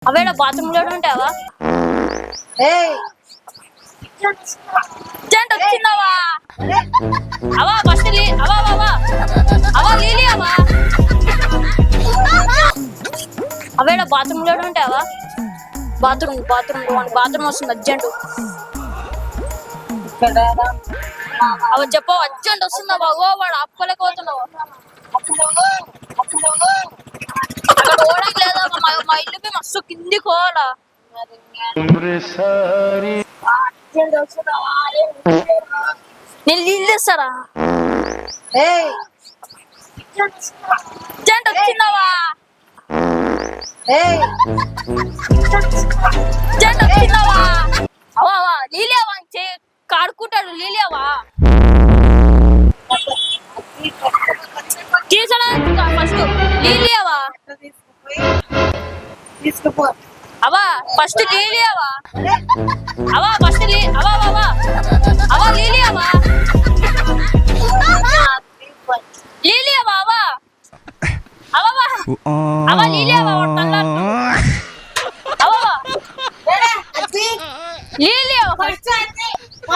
అవేడ bathroom లో ఉంటావా? Urgent వచ్చిందవా? అవా ఫస్ట్ అవా అవా అవా లీలి అవా అవేడ బాత్రూమ్ లో ఉంటావా? బాత్రూమ్ వస్తుంది అర్జెంట్. అవ చెప్పవు అర్జెంట్ వస్తుందవా? ఓ వాడు ఆపుకోలేకపోతున్నావు. అక్కడ ఓడం లేదా? మా ఇల్లుకి మస్తు కింది కోవాలా. నేను నీళ్ళు ఇస్తారా? అర్జెంట్ వచ్చిందవా? అర్జెంట్ వచ్చిందవా? అవా అవా లీలియావా కాడుకుంటాడు. లీలియావా తీసుకురా ఫస్ట్. లీలియావా తీసుకుపో. అవా ఫస్ట్ లీలియావా అవా ఫస్ట్ అవా అవా అవా లీలియావా లీలియావా అవా అవా అవా లీలియావా అవా లీలియావా ఫస్ట్